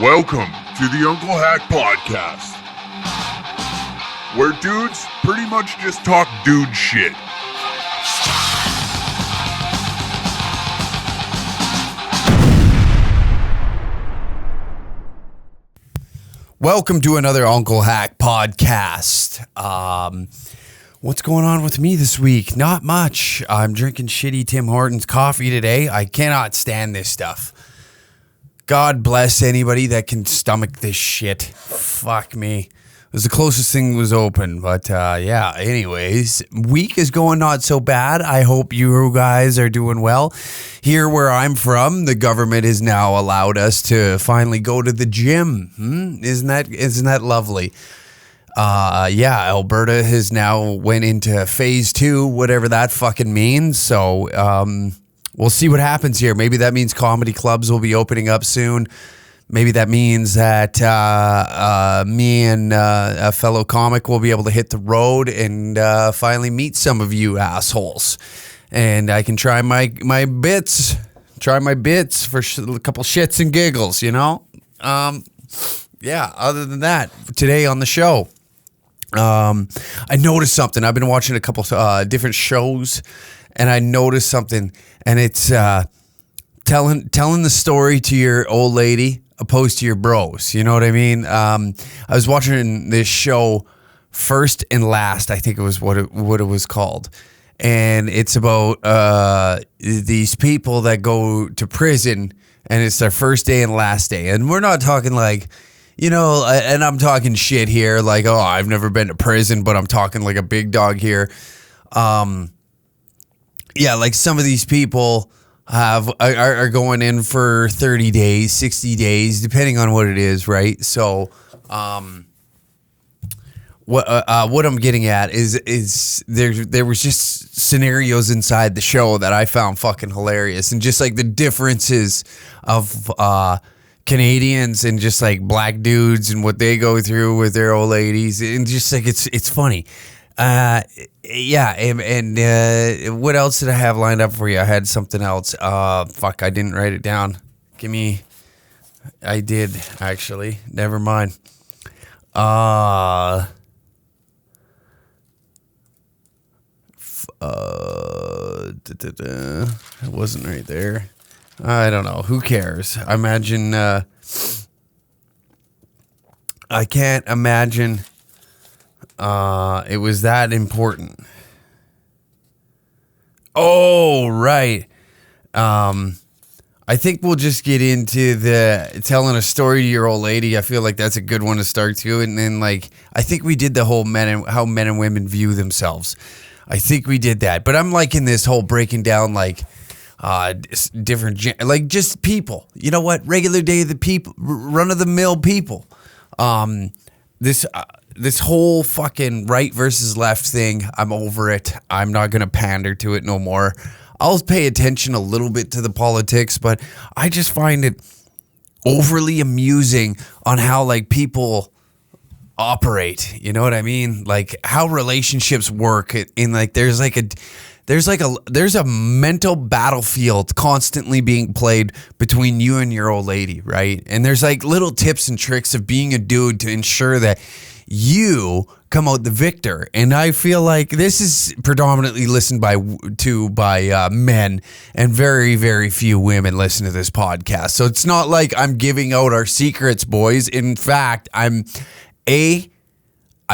Welcome to the Uncle Hack Podcast, where dudes pretty much just talk dude shit. Welcome to another Uncle Hack Podcast. What's going on with me this week? Not much. I'm drinking shitty Tim Hortons coffee today. I cannot stand this stuff. God bless anybody that can stomach this shit. Fuck me. It was the closest thing was open, but yeah, anyways, week is going not so bad. I hope you guys are doing well. Here where I'm from, the government has now allowed us to finally go to the gym. Isn't that lovely? Yeah, Alberta has now went into phase 2, whatever that fucking means. So we'll see what happens here. Maybe that means comedy clubs will be opening up soon. Maybe that means that me and a fellow comic will be able to hit the road and finally meet some of you assholes. And I can try my bits for a couple shits and giggles, you know? Yeah, other than that, today on the show, I noticed something. I've been watching a couple different shows, and I noticed something, and it's telling the story to your old lady opposed to your bros. You know what I mean? I was watching this show, First and Last, I think it was what it was called. And it's about these people that go to prison, and it's their first day and last day. And we're not talking like, you know, and I'm talking shit here, like, oh, I've never been to prison, but I'm talking like a big dog here. Yeah, like some of these people are going in for 30 days, 60 days, depending on what it is, right? So, what I'm getting at is there was just scenarios inside the show that I found fucking hilarious, and just like the differences of Canadians and just like black dudes and what they go through with their old ladies, and just like it's funny. Yeah, and what else did I have lined up for you? I had something else. Fuck, I didn't write it down. I did actually. Never mind. It wasn't right there. I don't know. Who cares? I imagine. I can't imagine. It was that important. Oh, right. I think we'll just get into the telling a story to your old lady. I feel like that's a good one to start to. And then, like, I think we did the whole how men and women view themselves. I think we did that. But I'm liking this whole breaking down, like, different, like, just people. You know what? Regular day of the people, run of the mill people. This whole fucking right versus left thing, I'm over it. I'm not going to pander to it no more. I'll pay attention a little bit to the politics, but I just find it overly amusing on how, like, people operate. You know what I mean? Like, how relationships work. In like, there's a mental battlefield constantly being played between you and your old lady, right? And there's like little tips and tricks of being a dude to ensure that you come out the victor. And I feel like this is predominantly listened by men, and very, very few women listen to this podcast. So it's not like I'm giving out our secrets, boys. In fact, I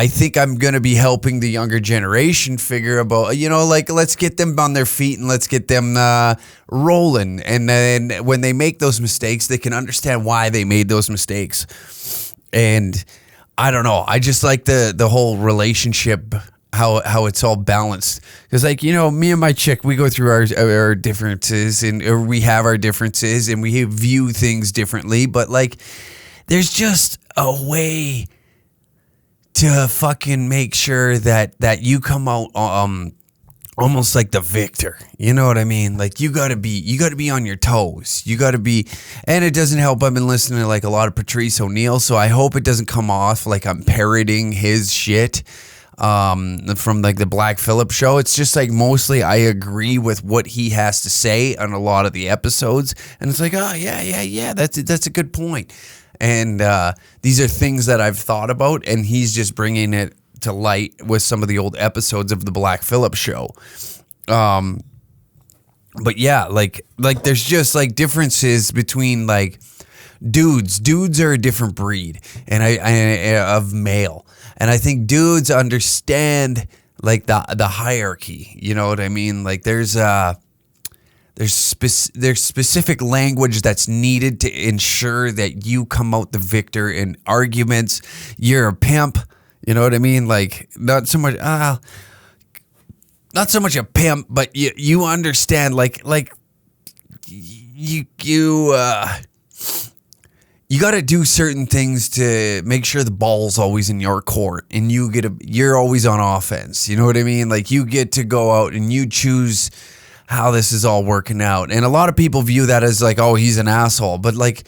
think I'm going to be helping the younger generation figure about, you know, like, let's get them on their feet and let's get them rolling. And then when they make those mistakes, they can understand why they made those mistakes. And I don't know. I just like the whole relationship, how it's all balanced. Because, like, you know, me and my chick, we go through our differences, or we have our differences, and we view things differently. But, like, there's just a way to fucking make sure that you come out almost like the victor. You know what I mean? Like, you gotta be on your toes. You gotta be, and it doesn't help. I've been listening to like a lot of Patrice O'Neill, so I hope it doesn't come off like I'm parroting his shit. from like the Black Phillip show. It's just like mostly I agree with what he has to say on a lot of the episodes, and it's like, oh yeah, that's a good point. And these are things that I've thought about, and he's just bringing it to light with some of the old episodes of the Black Phillip show. But yeah, like there's just like differences between like dudes. Dudes are a different breed, and I of male. And I think dudes understand like the hierarchy. You know what I mean? Like there's specific language that's needed to ensure that you come out the victor in arguments. You're a pimp. You know what I mean? Like not so much a pimp, but you understand like you got to do certain things to make sure the ball's always in your court, and you're always on offense. You know what I mean? Like you get to go out and you choose how this is all working out. And a lot of people view that as like, oh, he's an asshole. But like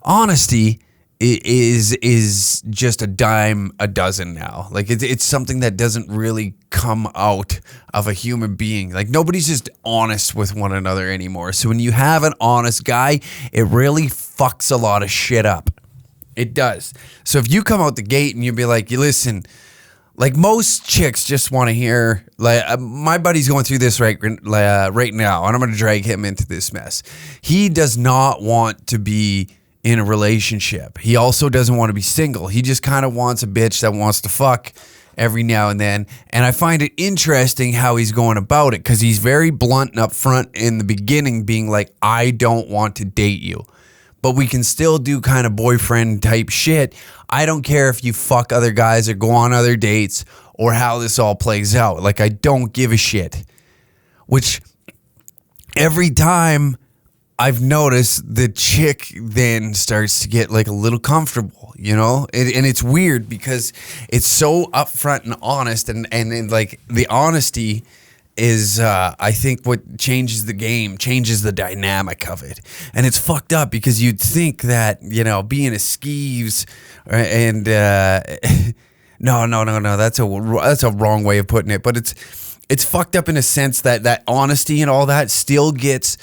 honesty is just a dime a dozen now. Like it's something that doesn't really come out of a human being. Like nobody's just honest with one another anymore. So when you have an honest guy, it really fucks a lot of shit up. It does. So if you come out the gate and you be like, you listen, like most chicks just want to hear, like my buddy's going through this right now, and I'm going to drag him into this mess. He does not want to be in a relationship. He also doesn't want to be single. He just kind of wants a bitch that wants to fuck every now and then. And I find it interesting how he's going about it, because he's very blunt and upfront in the beginning, being like, I don't want to date you, but we can still do kind of boyfriend type shit. I don't care if you fuck other guys or go on other dates or how this all plays out. Like, I don't give a shit. Which every time I've noticed the chick then starts to get like a little comfortable, you know? And it's weird because it's so upfront and honest, and like the honesty is, I think, what changes the game, changes the dynamic of it. And it's fucked up because you'd think that, you know, being a skeeves and, no, that's a wrong way of putting it, but it's fucked up in a sense that honesty and all that still gets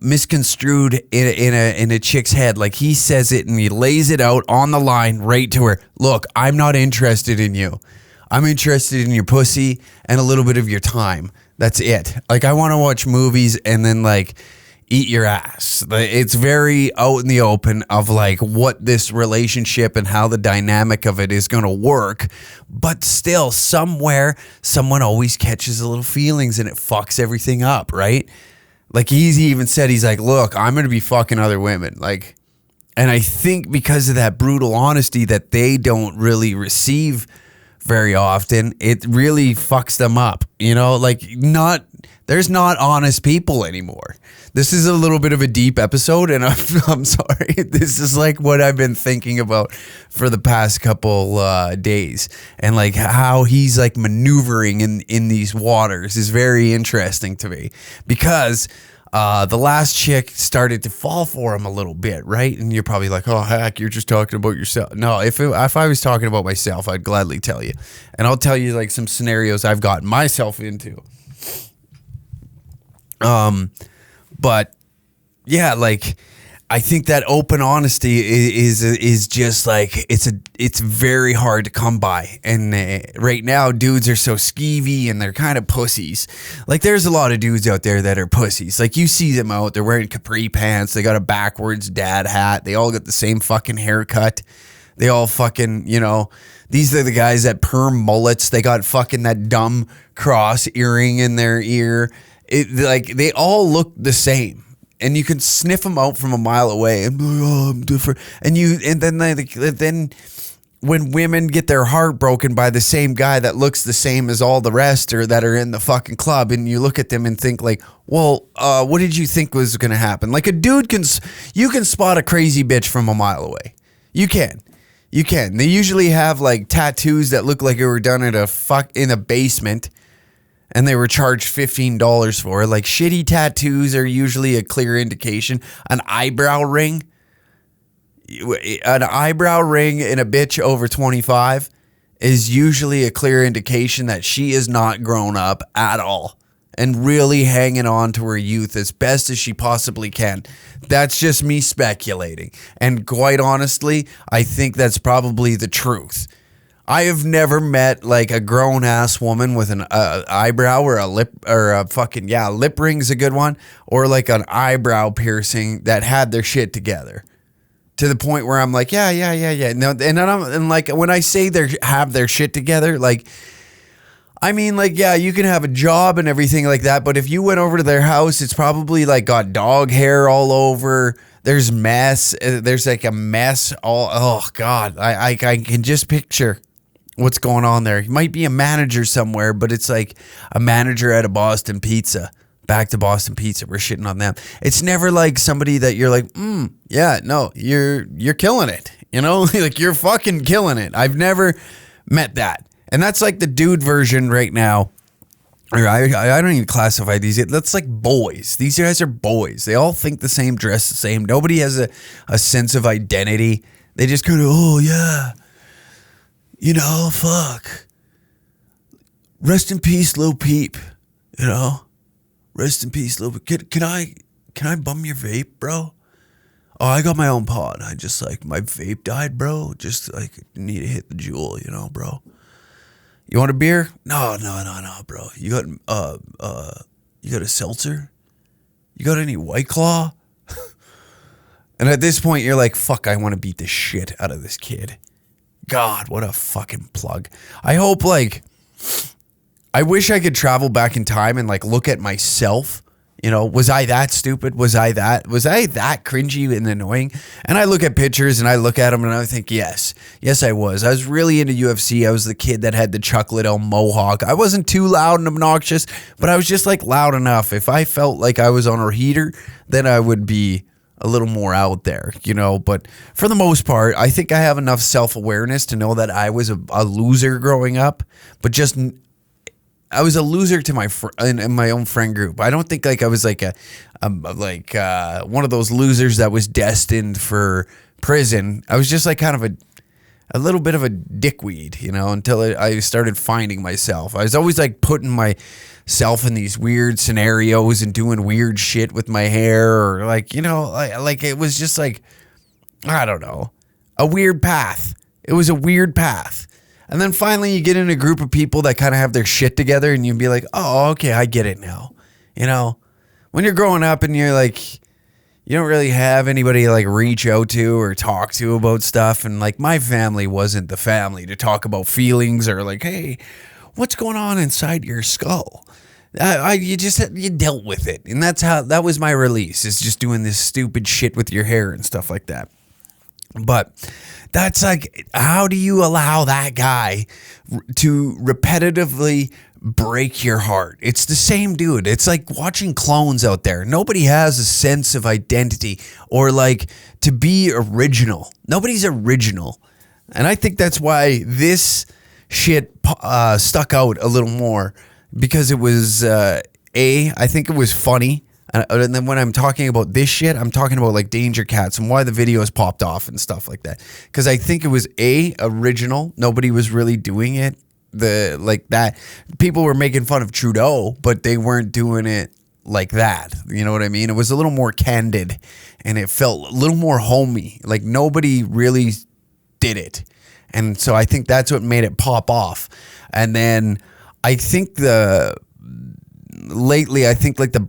misconstrued in a chick's head. Like he says it and he lays it out on the line right to her. Look, I'm not interested in you. I'm interested in your pussy and a little bit of your time. That's it. Like I want to watch movies and then like eat your ass. It's very out in the open of like what this relationship and how the dynamic of it is going to work. But still somewhere someone always catches a little feelings and it fucks everything up, right? Like he's even said, he's like, look, I'm going to be fucking other women. Like, and I think because of that brutal honesty that they don't really receive very often, it really fucks them up. You know, like there's not honest people anymore. This is a little bit of a deep episode, and I'm sorry. This is like what I've been thinking about for the past couple days, and like how he's like maneuvering in these waters is very interesting to me, because the last chick started to fall for him a little bit, right? And you're probably like, oh, heck, you're just talking about yourself. No, if I was talking about myself, I'd gladly tell you, and I'll tell you like some scenarios I've gotten myself into. But yeah, like I think that open honesty is just like it's very hard to come by, and right now dudes are so skeevy and they're kind of pussies. Like there's a lot of dudes out there that are pussies. Like you see them out, they're wearing capri pants, they got a backwards dad hat, they all got the same fucking haircut, they all fucking, you know, these are the guys that perm mullets, they got fucking that dumb cross earring in their ear. Like they all look the same, and you can sniff them out from a mile away and be like, oh, I'm different. And then when women get their heart broken by the same guy that looks the same as all the rest or that are in the fucking club, and you look at them and think like, well, what did you think was going to happen? Like a dude you can spot a crazy bitch from a mile away. You can. They usually have like tattoos that look like they were done in a basement, and they were charged $15 for it. Like shitty tattoos are usually a clear indication. An eyebrow ring in a bitch over 25 is usually a clear indication that she is not grown up at all and really hanging on to her youth as best as she possibly can. That's just me speculating. And quite honestly, I think that's probably the truth. I have never met like a grown ass woman with an eyebrow or a lip or a fucking, lip ring's a good one, or like an eyebrow piercing that had their shit together. To the point where I'm like, yeah. No, and like when I say they have their shit together, like, I mean, like, yeah, you can have a job and everything like that, but if you went over to their house, it's probably like got dog hair all over. There's mess. There's like a mess. Oh God, I can just picture what's going on there. He might be a manager somewhere, but it's like a manager at a Boston Pizza. Back to Boston Pizza. We're shitting on them. It's never like somebody that you're like, yeah, no, you're killing it. You know, like you're fucking killing it. I've never met that. And that's like the dude version right now. Or I don't even classify these. That's like boys. These guys are boys. They all think the same, dress the same. Nobody has a sense of identity. They just kind of, oh yeah, you know, fuck. Rest in peace, Lil Peep. You know. Rest in peace, Lil Peep. Can I bum your vape, bro? Oh, I got my own pod. I just like my vape died, bro. Just like need to hit the jewel, you know, bro. You want a beer? No, bro. You got a seltzer? You got any White Claw? And at this point, you're like, fuck, I want to beat the shit out of this kid. God, what a fucking plug. I hope, like, I wish I could travel back in time and, like, look at myself. You know, was I that stupid? Was I that cringy and annoying? And I look at pictures and I look at them and I think, yes, I was. I was really into UFC. I was the kid that had the Chuck Liddell mohawk. I wasn't too loud and obnoxious, but I was just like loud enough. If I felt like I was on a heater, then I would be a little more out there, you know. But for the most part, I think I have enough self-awareness to know that I was a loser growing up, but just I was a loser to in my own friend group. I don't think like I was like one of those losers that was destined for prison. I was just like kind of a little bit of a dickweed, you know, until I started finding myself. I was always like putting myself in these weird scenarios and doing weird shit with my hair, or like, you know, like it was just like, I don't know, a weird path. It was a weird path. And then finally you get in a group of people that kind of have their shit together and you'd be like, oh, okay, I get it now. You know, when you're growing up and you're like, you don't really have anybody to like reach out to or talk to about stuff. And like my family wasn't the family to talk about feelings or like, hey, what's going on inside your skull? You dealt with it. And that was my release, is just doing this stupid shit with your hair and stuff like that. But that's like, how do you allow that guy to repetitively break your heart? It's the same dude. It's like watching clones out there. Nobody has a sense of identity or like to be original. Nobody's original. And I think that's why this shit stuck out a little more, because it was, I think it was funny. And then when I'm talking about this shit, I'm talking about like Danger Cats and why the videos popped off and stuff like that. Because I think it was original. Nobody was really doing it. That people were making fun of Trudeau, but they weren't doing it like that. You know what I mean? It was a little more candid and it felt a little more homey. Like nobody really did it. And so I think that's what made it pop off. And then I think lately, I think like the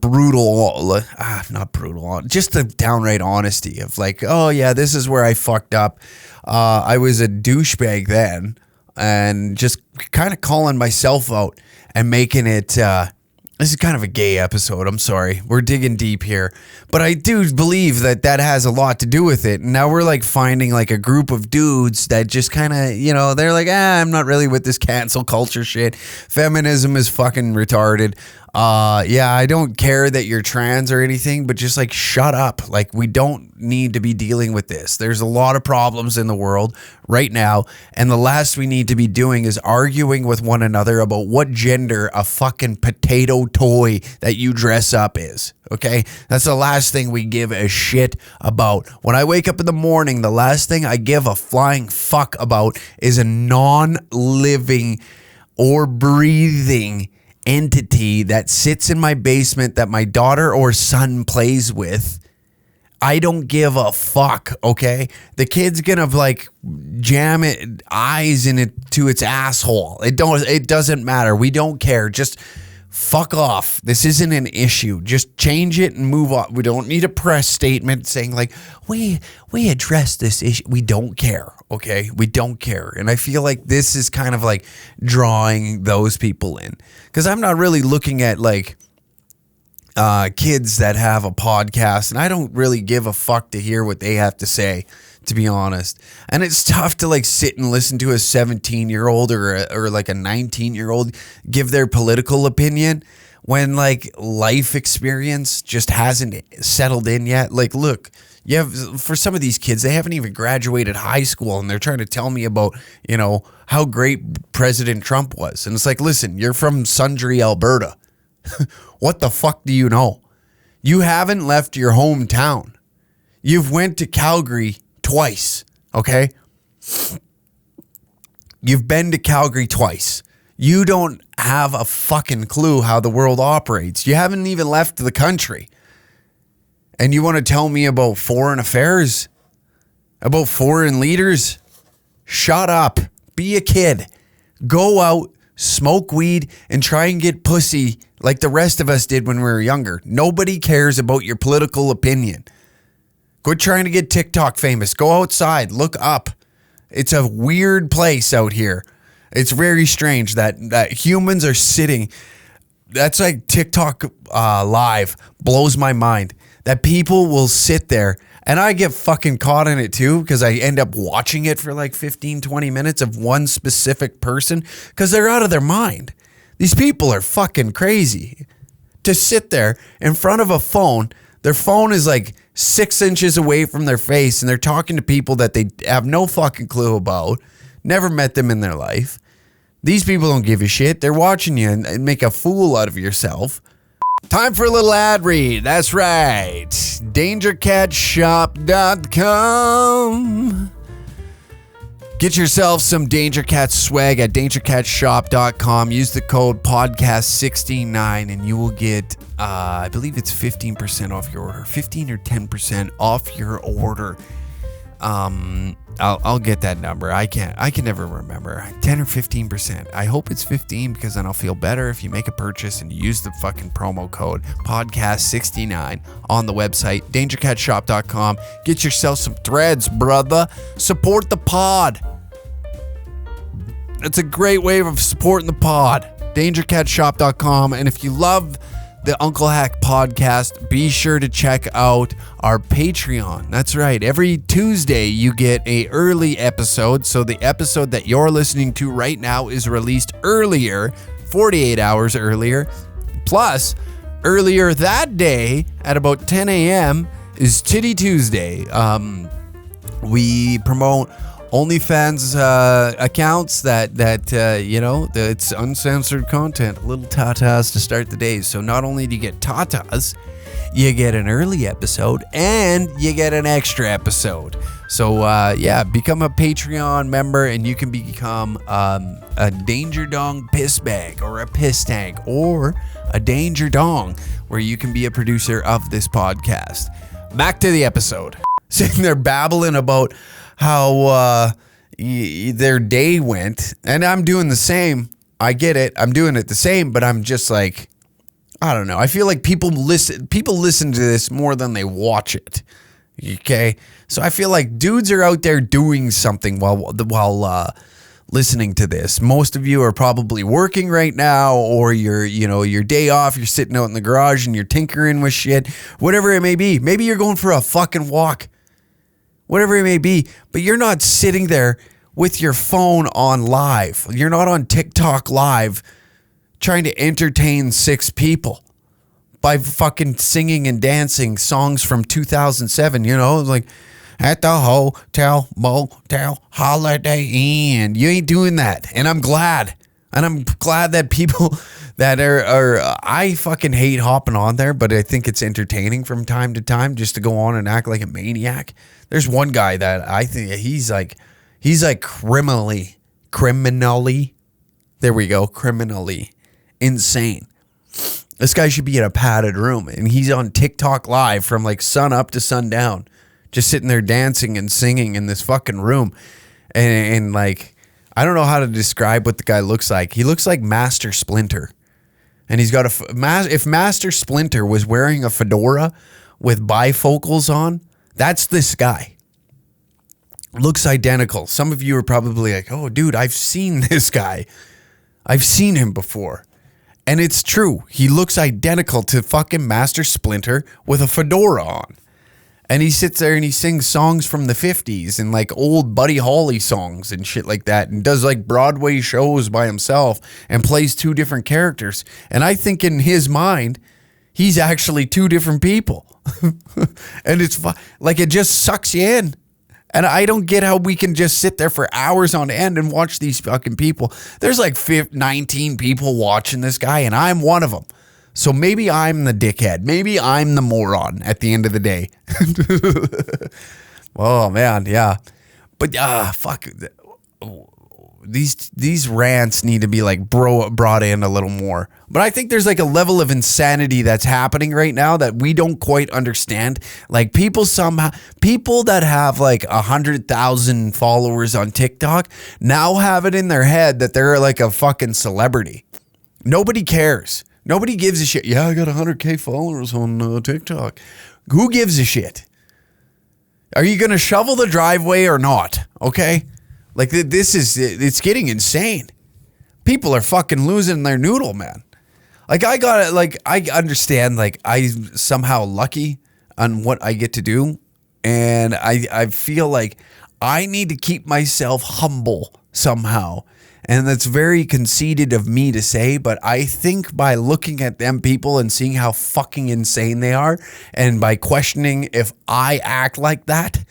just the downright honesty of like, oh yeah, this is where I fucked up. I was a douchebag then, and just kind of calling myself out and making it, this is kind of a gay episode. I'm sorry. We're digging deep here. But I do believe that has a lot to do with it. And now we're like finding like a group of dudes that just kind of, you know, they're like, I'm not really with this cancel culture shit. Feminism is fucking retarded. Yeah, I don't care that you're trans or anything, but just like shut up. Like, we don't need to be dealing with this. There's a lot of problems in the world right now, and the last we need to be doing is arguing with one another about what gender a fucking potato toy that you dress up is. Okay? That's the last thing we give a shit about. When I wake up in the morning, the last thing I give a flying fuck about is a non-living or breathing entity that sits in my basement that my daughter or son plays with. I don't give a fuck, okay? The kid's gonna like jam it eyes into its asshole. It doesn't matter. We don't care. Just fuck off. This isn't an issue. Just change it and move on. We don't need a press statement saying like, we addressed this issue. We don't care, okay? We don't care. And I feel like this is kind of like drawing those people in. Because I'm not really looking at like kids that have a podcast, and I don't really give a fuck to hear what they have to say, to be honest. And it's tough to like sit and listen to a 17-year-old or like a 19-year-old give their political opinion when like life experience just hasn't settled in yet. Like, look, you have, for some of these kids, they haven't even graduated high school and they're trying to tell me about, you know, how great President Trump was. And it's like, listen, you're from Sundre, Alberta. What the fuck do you know? You haven't left your hometown. You've went to Calgary twice, okay? You've been to Calgary twice. You don't have a fucking clue how the world operates. You haven't even left the country. And you want to tell me about foreign affairs? About foreign leaders? Shut up. Be a kid. Go out, smoke weed, and try and get pussy like the rest of us did when we were younger. Nobody cares about your political opinion. Quit trying to get TikTok famous. Go outside. Look up. It's a weird place out here. It's very strange that humans are sitting. That's like TikTok live. Blows my mind. That people will sit there, and I get fucking caught in it too, because I end up watching it for like 15, 20 minutes of one specific person because they're out of their mind. These people are fucking crazy. To sit there in front of a phone, their phone is like 6 inches away from their face, and they're talking to people that they have no fucking clue about, never met them in their life. These people don't give a shit. They're watching you and make a fool out of yourself. Time for a little ad read. That's right. DangerCatShop.com. Get yourself some Danger Cat swag at DangerCatShop.com. Use the code podcast69 and you will get, I believe it's 15% off your order. 15 or 10% off your order. I'll get that number. I can never remember. 10 or 15%. I hope it's 15 because then I'll feel better if you make a purchase and you use the fucking promo code podcast69 on the website dangercatshop.com. Get yourself some threads, brother. Support the pod. That's a great way of supporting the pod. dangercatshop.com. And if you love the Uncle Hack podcast, be sure to check out our Patreon. That's right. Every Tuesday you get a early episode. So the episode that you're listening to right now is released earlier, 48 hours earlier. Plus, earlier that day at about 10 a.m. is Titty Tuesday. We promote OnlyFans accounts that it's uncensored content, little tatas to start the day. So not only do you get tatas, you get an early episode and you get an extra episode. So become a Patreon member and you can become a Danger Dong piss bag or a piss tank or a Danger Dong, where you can be a producer of this podcast. Back to the episode. Sitting there babbling about how their day went, and I'm doing the same. I get it. I'm doing it the same, but I'm just like, I don't know. I feel like people listen to this more than they watch it. Okay? So I feel like dudes are out there doing something while listening to this. Most of you are probably working right now, or your day off, you're sitting out in the garage and you're tinkering with shit, whatever it may be. Maybe you're going for a fucking walk. Whatever it may be, but you're not sitting there with your phone on live. You're not on TikTok live trying to entertain 6 people by fucking singing and dancing songs from 2007, like at the hotel, motel, Holiday Inn. You ain't doing that. And I'm glad. And I'm glad that people that are I fucking hate hopping on there, but I think it's entertaining from time to time just to go on and act like a maniac. There's one guy that I think he's like criminally, there we go, criminally insane. This guy should be in a padded room, and he's on TikTok live from like sun up to sundown, just sitting there dancing and singing in this fucking room. And like, I don't know how to describe what the guy looks like. He looks like Master Splinter. And he's got if Master Splinter was wearing a fedora with bifocals on, that's this guy. Looks identical. Some of you are probably like, oh, dude, I've seen this guy. I've seen him before. And it's true. He looks identical to fucking Master Splinter with a fedora on. And he sits there and he sings songs from the 50s and like old Buddy Holly songs and shit like that, and does like Broadway shows by himself and plays 2 different characters. And I think in his mind, he's actually 2 different people. And it's like, it just sucks you in. And I don't get how we can just sit there for hours on end and watch these fucking people. There's like 19 people watching this guy, and I'm one of them. So maybe I'm the dickhead. Maybe I'm the moron at the end of the day. Oh, man, yeah. But, fuck. These rants need to be, like, brought in a little more. But I think there's, like, a level of insanity that's happening right now that we don't quite understand. Like, people that have, like, 100,000 followers on TikTok now have it in their head that they're, like, a fucking celebrity. Nobody cares. Nobody gives a shit. Yeah, I got 100K followers on TikTok. Who gives a shit? Are you going to shovel the driveway or not? Okay? Like, it's getting insane. People are fucking losing their noodle, man. Like, I understand, like, I'm somehow lucky on what I get to do. And I feel like I need to keep myself humble somehow. And that's very conceited of me to say, but I think by looking at them people and seeing how fucking insane they are, and by questioning if I act like that,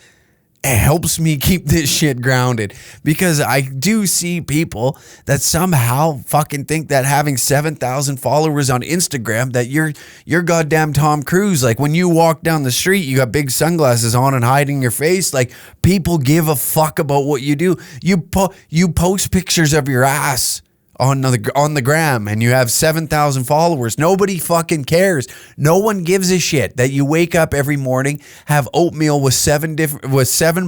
it helps me keep this shit grounded. Because I do see people that somehow fucking think that having 7,000 followers on Instagram, that you're goddamn Tom Cruise. Like, when you walk down the street, you got big sunglasses on and hiding your face. Like, people give a fuck about what you do. You post pictures of your ass on the gram, and you have 7,000 followers. Nobody fucking cares. No one gives a shit that you wake up every morning, have oatmeal with 7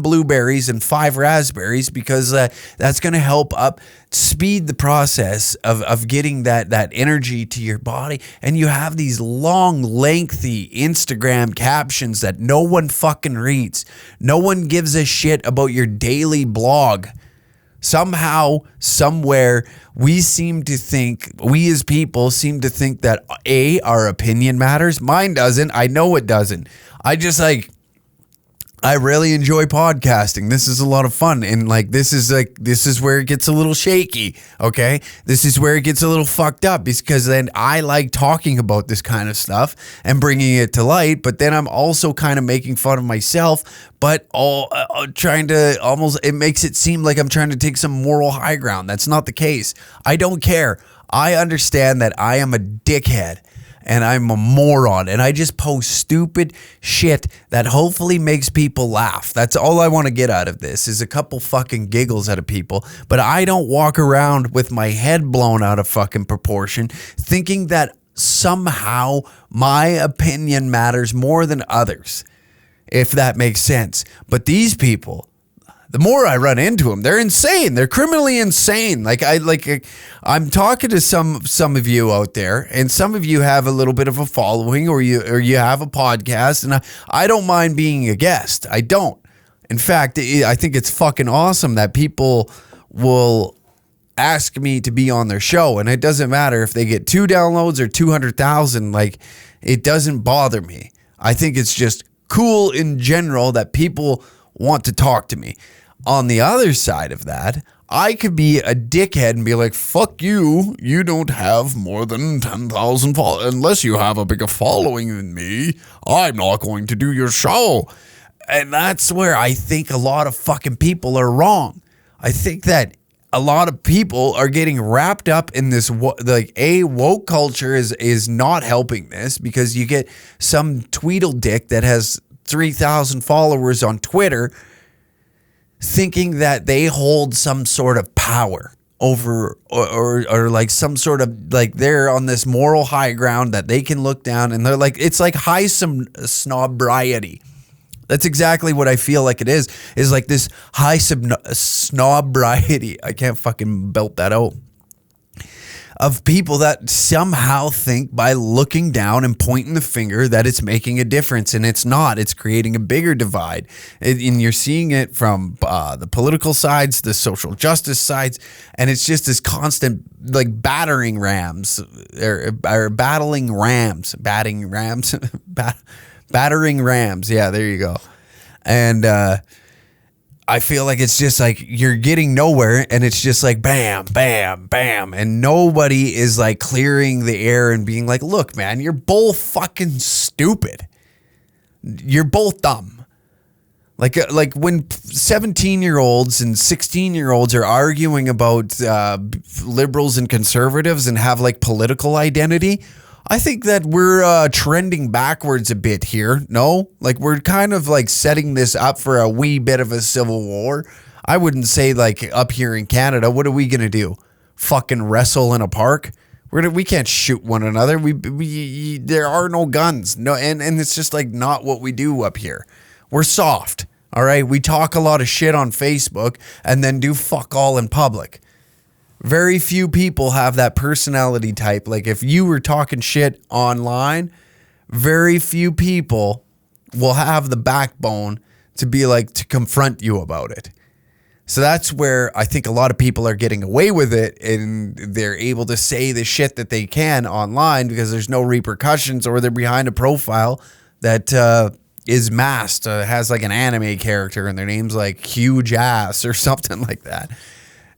blueberries and 5 raspberries, because that's going to help speed the process of getting that energy to your body. And you have these long, lengthy Instagram captions that no one fucking reads. No one gives a shit about your daily blog. Somehow, somewhere, we as people seem to think that our opinion matters. Mine doesn't. I know it doesn't. I really enjoy podcasting. This is a lot of fun. And this is where it gets a little shaky. Okay. This is where it gets a little fucked up, because then I like talking about this kind of stuff and bringing it to light. But then I'm also kind of making fun of myself, but trying to it makes it seem like I'm trying to take some moral high ground. That's not the case. I don't care. I understand that I am a dickhead. And I'm a moron, and I just post stupid shit that hopefully makes people laugh. That's all I want to get out of this, is a couple fucking giggles out of people. But I don't walk around with my head blown out of fucking proportion thinking that somehow my opinion matters more than others, if that makes sense. But these people, the more I run into them, they're insane. They're criminally insane. I'm talking to some of you out there, and some of you have a little bit of a following, or you have a podcast, and I don't mind being a guest. I don't. In fact, I think it's fucking awesome that people will ask me to be on their show, and it doesn't matter if they get 2 downloads or 200,000. Like, it doesn't bother me. I think it's just cool in general that people want to talk to me. On the other side of that, I could be a dickhead and be like, fuck you. You don't have more than 10,000 followers. Unless you have a bigger following than me, I'm not going to do your show. And that's where I think a lot of fucking people are wrong. I think that a lot of people are getting wrapped up in this, woke culture is not helping this, because you get some Tweedledick that has 3,000 followers on Twitter thinking that they hold some sort of power over, or like some sort of, like they're on this moral high ground that they can look down, and they're like, it's like high snobriety. That's exactly what I feel like it is like this high snobriety. I can't fucking belt that out. Of people that somehow think by looking down and pointing the finger that it's making a difference, and it's not. It's creating a bigger divide. And you're seeing it from the political sides, the social justice sides, and it's just this constant like battering rams. Yeah, there you go. And I feel like it's just like you're getting nowhere, and it's just like bam, bam, bam, and nobody is like clearing the air and being like, look, man, you're both fucking stupid. You're both dumb. Like when 17-year-olds and 16-year-olds are arguing about liberals and conservatives and have like political identity, I think that we're trending backwards a bit here. No, like we're kind of like setting this up for a wee bit of a civil war. I wouldn't say like up here in Canada, what are we going to do? Fucking wrestle in a park? We can't shoot one another. There are no guns. No, and it's just like not what we do up here. We're soft. All right. We talk a lot of shit on Facebook and then do fuck all in public. Very few people have that personality type. Like if you were talking shit online, very few people will have the backbone to be like, to confront you about it. So that's where I think a lot of people are getting away with it, and they're able to say the shit that they can online because there's no repercussions, or they're behind a profile that is masked, has like an anime character and their name's like Huge Ass or something like that.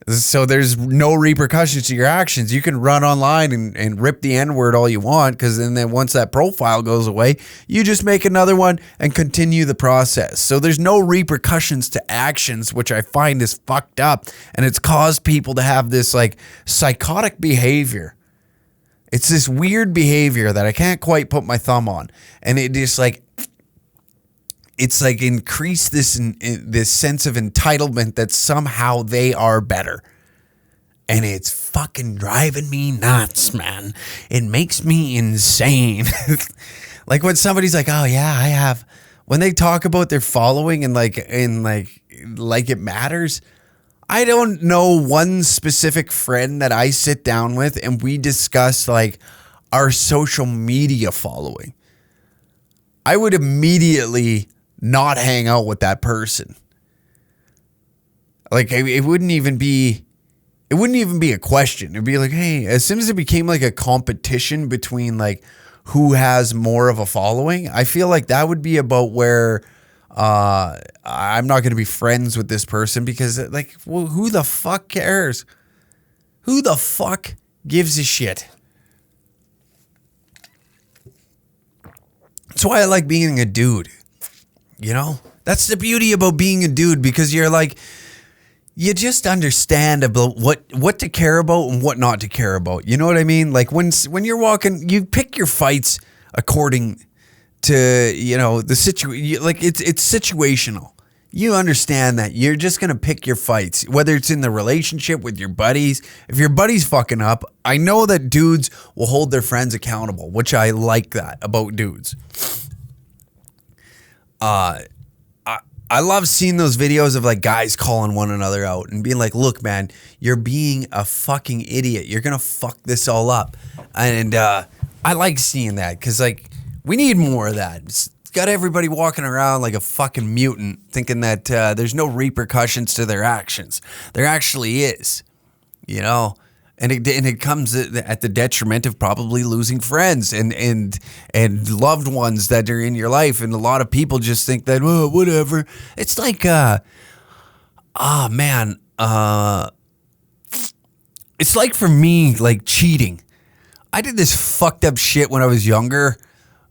So there's no repercussions to your actions. You can run online and rip the N-word all you want, because then once that profile goes away, you just make another one and continue the process. So there's no repercussions to actions, which I find is fucked up. And it's caused people to have this like psychotic behavior. It's this weird behavior that I can't quite put my thumb on. And it just like, it's like increased this sense of entitlement that somehow they are better. And it's fucking driving me nuts, man. It makes me insane. Like when somebody's like, oh yeah, I have, when they talk about their following and like it matters. I don't know one specific friend that I sit down with and we discuss like our social media following. I would immediately not hang out with that person. Like it wouldn't even be a question. It'd be like, hey, as soon as it became like a competition between like who has more of a following, I feel like that would be about where I'm not going to be friends with this person, because like, well, who the fuck cares? Who the fuck gives a shit? That's why I like being a dude. You know, that's the beauty about being a dude, because you're like, you just understand about what to care about and what not to care about. You know what I mean? Like when you're walking, you pick your fights according to, you know, the situation. Like it's situational. You understand that you're just going to pick your fights, whether it's in the relationship with your buddies. If your buddy's fucking up, I know that dudes will hold their friends accountable, which I like that about dudes. I love seeing those videos of like guys calling one another out and being like, look, man, you're being a fucking idiot. You're going to fuck this all up. And I like seeing that, because like we need more of that. It's got everybody walking around like a fucking mutant thinking that there's no repercussions to their actions. There actually is, you know. And it comes at the detriment of probably losing friends and loved ones that are in your life. And a lot of people just think that, oh, whatever. It's like, Man, it's like for me, like cheating. I did this fucked up shit when I was younger,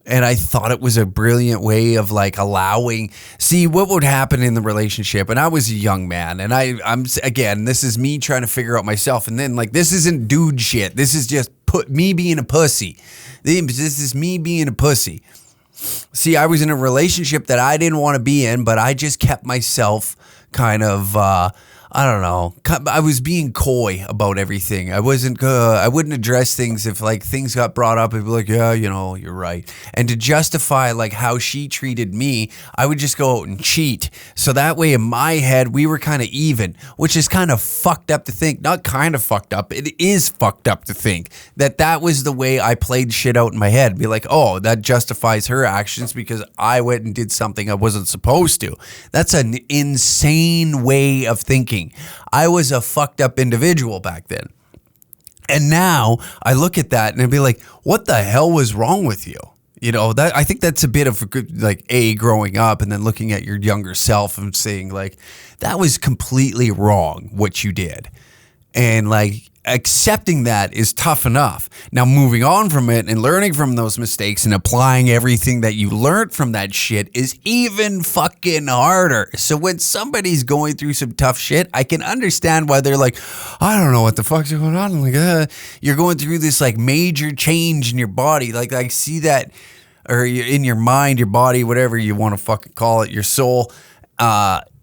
and I thought it was a brilliant way of like allowing. See what would happen in the relationship, and I was a young man, and I'm again, this is me trying to figure out myself, and then like this isn't dude shit. This is just me being a pussy. This is me being a pussy. See, I was in a relationship that I didn't want to be in, but I just kept myself kind of, I don't know. I was being coy about everything. I wouldn't address things if like things got brought up. I'd be like, yeah, you know, you're right. And to justify like how she treated me, I would just go out and cheat. So that way in my head, we were kind of even, which is kind of fucked up to think. Not kind of fucked up. It is fucked up to think that was the way I played shit out in my head. Be like, oh, that justifies her actions because I went and did something I wasn't supposed to. That's an insane way of thinking. I was a fucked up individual back then. And now I look at that and I'd be like, what the hell was wrong with you? You know, that I think that's a bit of a good, like, growing up and then looking at your younger self and saying, like, that was completely wrong what you did. And, like, accepting that is tough enough. Now, moving on from it and learning from those mistakes and applying everything that you learned from that shit is even fucking harder. So when somebody's going through some tough shit, I can understand why they're like, I don't know what the fuck's going on. Like, you're going through this like major change in your body. Like I see that, or in your mind, your body, whatever you want to fucking call it, your soul.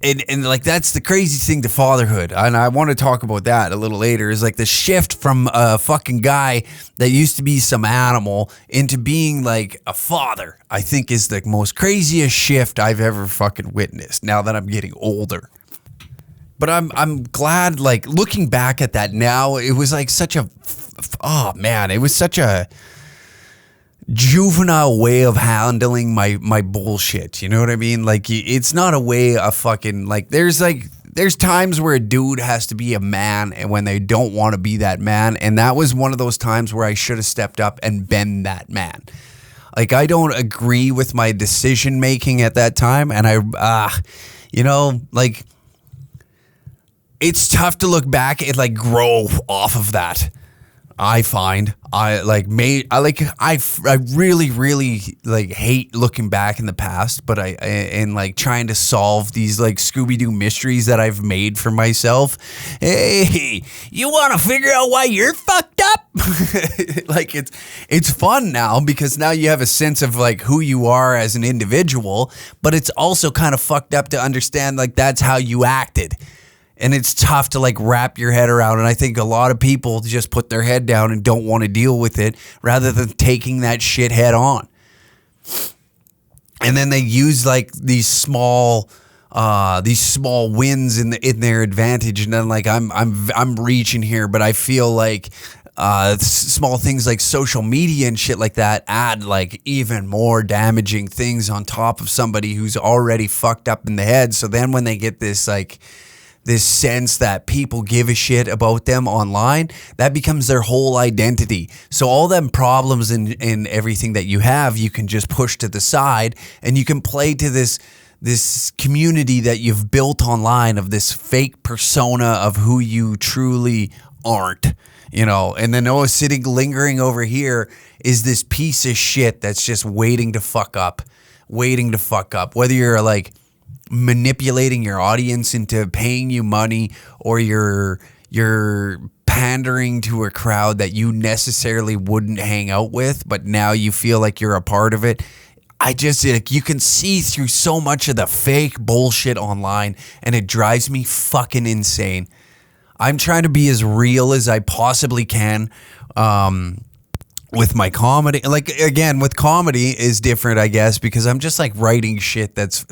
And like that's the crazy thing to fatherhood, and I want to talk about that a little later, is like the shift from a fucking guy that used to be some animal into being like a father, I think is the most craziest shift I've ever fucking witnessed now that I'm getting older. But I'm glad, like looking back at that now, it was like such a, oh man, it was such a juvenile way of handling my bullshit. You know what I mean? Like it's not a way of fucking like there's times where a dude has to be a man and when they don't want to be that man, and that was one of those times where I should have stepped up and been that man. Like I don't agree with my decision making at that time, and you know, like it's tough to look back and like grow off of that. I find I really like hate looking back in the past, but and like trying to solve these like Scooby-Doo mysteries that I've made for myself. Hey, you want to figure out why you're fucked up? Like it's fun now because now you have a sense of like who you are as an individual, but it's also kind of fucked up to understand like that's how you acted. And it's tough to like wrap your head around. And I think a lot of people just put their head down and don't want to deal with it rather than taking that shit head on. And then they use like these small wins in their advantage. And then like I'm reaching here, but I feel like small things like social media and shit like that add like even more damaging things on top of somebody who's already fucked up in the head. So then when they get this like this sense that people give a shit about them online, that becomes their whole identity. So all them problems and everything that you have, you can just push to the side and you can play to this community that you've built online of this fake persona of who you truly aren't, you know. And then sitting lingering over here is this piece of shit that's just waiting to fuck up, whether you're like manipulating your audience into paying you money or you're pandering to a crowd that you necessarily wouldn't hang out with, but now you feel like you're a part of it. You can see through so much of the fake bullshit online, and it drives me fucking insane. I'm trying to be as real as I possibly can. With my comedy, like again, with comedy is different, I guess, because I'm just like writing shit that's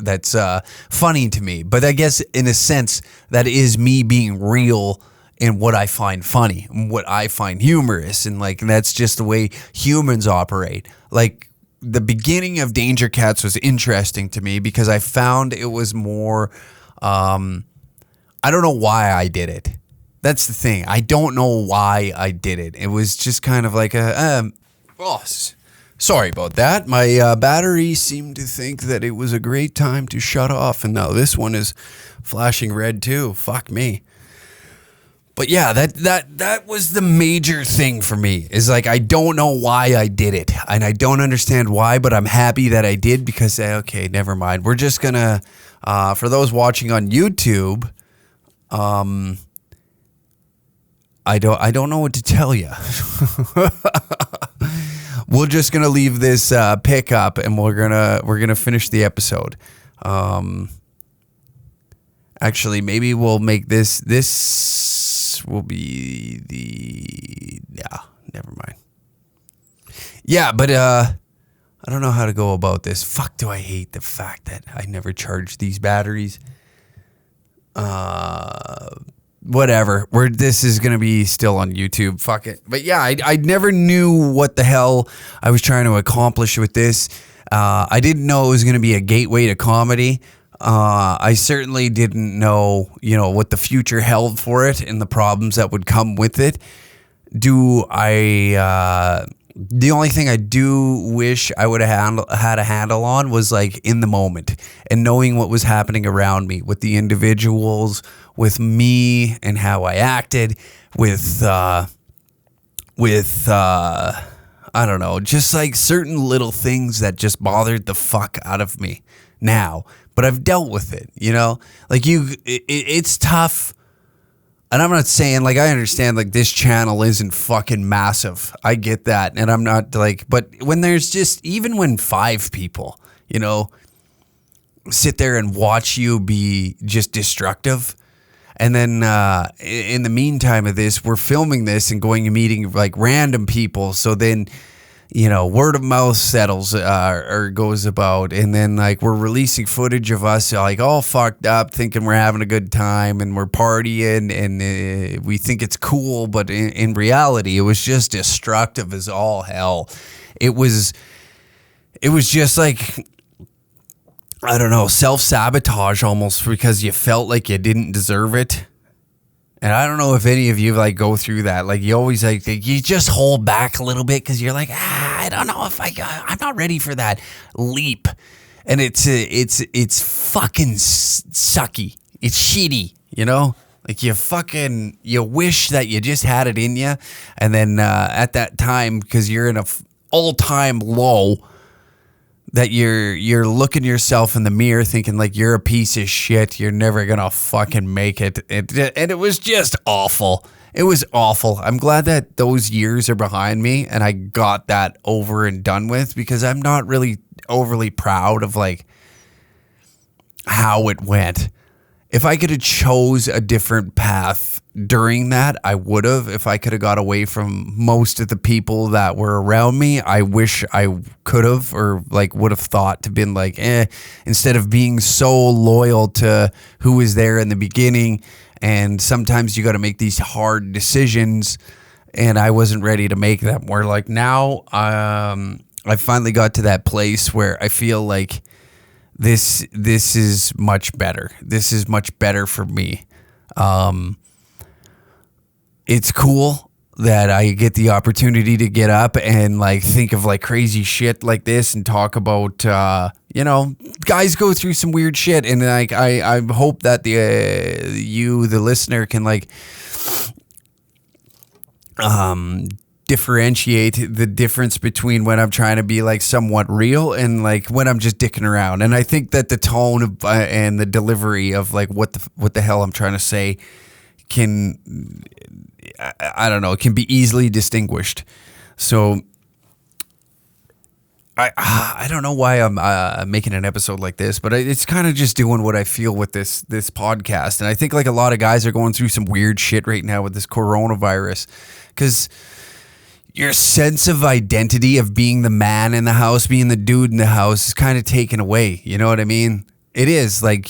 funny to me. But I guess in a sense that is me being real in what I find funny, and what I find humorous, and like that's just the way humans operate. Like the beginning of Danger Cats was interesting to me because I found it was more. I don't know why I did it. That's the thing. I don't know why I did it. It was just kind of like Sorry about that. My battery seemed to think that it was a great time to shut off, and now this one is flashing red too. Fuck me. But yeah, that was the major thing for me, is like, I don't know why I did it, and I don't understand why, but I'm happy that I did, because, okay, never mind. We're just gonna, for those watching on YouTube, I don't know what to tell you. We're just gonna leave this pick up, and we're gonna finish the episode. Actually, maybe we'll make this will be the never mind. Yeah, but I don't know how to go about this. Fuck, do I hate the fact that I never charged these batteries. Whatever. This is going to be still on YouTube. Fuck it. But yeah, I never knew what the hell I was trying to accomplish with this. I didn't know it was going to be a gateway to comedy. I certainly didn't know, what the future held for it and the problems that would come with it. The only thing I do wish I would have had a handle on was like in the moment and knowing what was happening around me with the individuals, with me and how I acted, with I don't know, just like certain little things that just bothered the fuck out of me now. But I've dealt with it, like it's tough. And I'm not saying, like, I understand, like, this channel isn't fucking massive. I get that. And I'm not, like, but when there's just, even when 5 people, sit there and watch you be just destructive. And then in the meantime of this, we're filming this and going and meeting, like, random people. So then, word of mouth settles or goes about, and then like we're releasing footage of us like all fucked up, thinking we're having a good time and we're partying and we think it's cool, but in reality, it was just destructive as all hell. It was just like, I don't know, self-sabotage almost, because you felt like you didn't deserve it. And I don't know if any of you like go through that. Like you always like you just hold back a little bit because you're like, I don't know if I'm not ready for that leap. And it's fucking sucky. It's shitty, Like you wish that you just had it in you, and then at that time, because you're in a all-time low, that you're looking yourself in the mirror thinking like you're a piece of shit, you're never gonna fucking make it, and it was just awful. It was awful. I'm glad that those years are behind me and I got that over and done with, because I'm not really overly proud of like how it went. If I could have chose a different path during that, I would have. If I could have got away from most of the people that were around me, I wish I could have, or like would have thought to been like, instead of being so loyal to who was there in the beginning. And sometimes you got to make these hard decisions, and I wasn't ready to make them. Where like now, I finally got to that place where I feel like this is much better. This is much better for me. It's cool that I get the opportunity to get up and like think of like crazy shit like this and talk about, guys go through some weird shit. And like, I hope that the listener can like, differentiate the difference between when I'm trying to be like somewhat real and like when I'm just dicking around. And I think that the tone of, and the delivery of like what the hell I'm trying to say can, I don't know, it can be easily distinguished. So I don't know why I'm making an episode like this, but it's kind of just doing what I feel with this podcast. And I think like a lot of guys are going through some weird shit right now with this coronavirus, because your sense of identity of being the man in the house, being the dude in the house, is kind of taken away. You know what I mean? It is like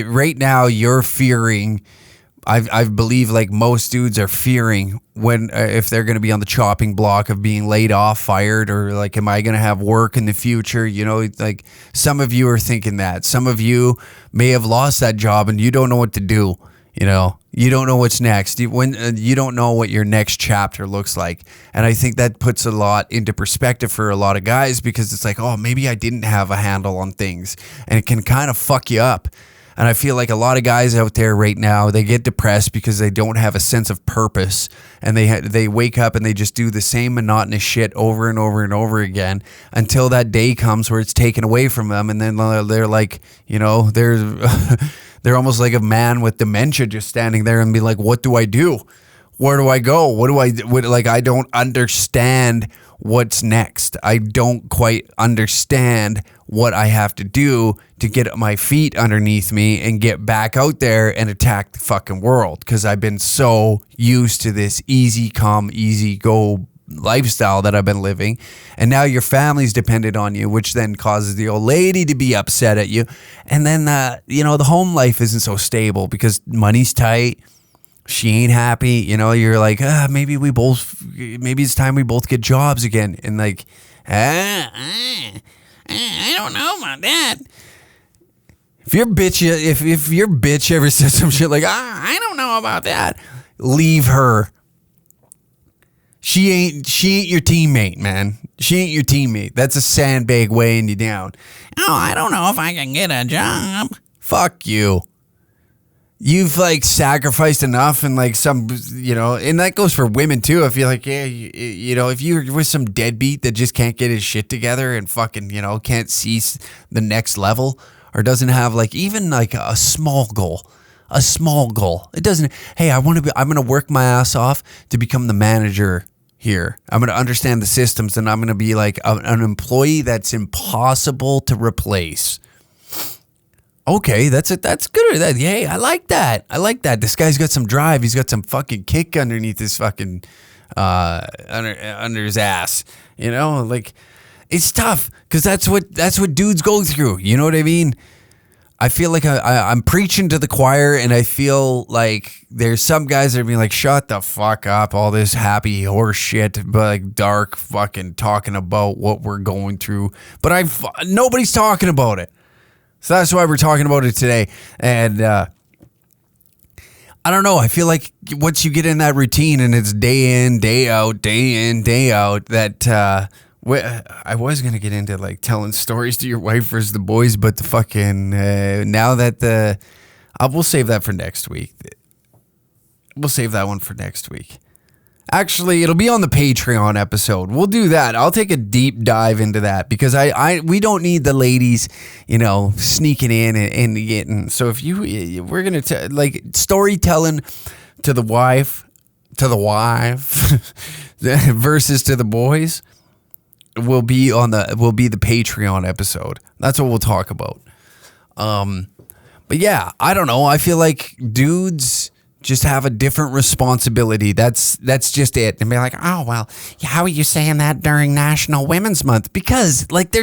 right now you're fearing. I believe like most dudes are fearing when if they're going to be on the chopping block of being laid off, fired, or like, am I going to have work in the future? Like some of you are thinking that. Some of you may have lost that job and you don't know what to do. You know, you don't know what's next. You don't know what your next chapter looks like. And I think that puts a lot into perspective for a lot of guys, because it's like, oh, maybe I didn't have a handle on things, and it can kind of fuck you up. And I feel like a lot of guys out there right now, they get depressed because they don't have a sense of purpose, and they wake up and they just do the same monotonous shit over and over and over again until that day comes where it's taken away from them, and then they're like, you know, they're almost like a man with dementia just standing there and be like, what do I do? Where do I go? I don't understand what's next. I don't quite understand what I have to do to get my feet underneath me and get back out there and attack the fucking world, because I've been so used to this easy come, easy go lifestyle that I've been living. And now your family's dependent on you, which then causes the old lady to be upset at you. And then, the home life isn't so stable because money's tight. She ain't happy. You know, you're like, maybe it's time we both get jobs again. And like, I don't know about that. If your bitch ever says some shit like, I don't know about that, leave her. She ain't your teammate, man. She ain't your teammate. That's a sandbag weighing you down. Oh, I don't know if I can get a job. Fuck you. You've like sacrificed enough, and like some, and that goes for women too. I feel like, yeah, if you're with some deadbeat that just can't get his shit together and fucking, can't see the next level, or doesn't have like even like a small goal. It doesn't, hey, I'm going to work my ass off to become the manager here. I'm going to understand the systems, and I'm going to be like an employee that's impossible to replace. Okay, that's good. Hey, I like that. This guy's got some drive. He's got some fucking kick underneath his fucking under his ass. Like, it's tough because that's what dudes go through. You know what I mean? I feel like I'm preaching to the choir, and I feel like there's some guys that are being like, shut the fuck up, all this happy horse shit, but like dark fucking talking about what we're going through. But nobody's talking about it. So that's why we're talking about it today. And I don't know. I feel like once you get in that routine and it's day in, day out, that I was going to get into like telling stories to your wife versus the boys, but the fucking now that we'll save that for next week. We'll save that one for next week. Actually, it'll be on the Patreon episode. We'll do that. I'll take a deep dive into that because we don't need the ladies, sneaking in and getting. So if we're going to like storytelling to the wife versus to the boys will be the Patreon episode. That's what we'll talk about. But yeah, I don't know. I feel like dudes just have a different responsibility. That's just it. And be like, oh, well, how are you saying that during National Women's Month? Because like,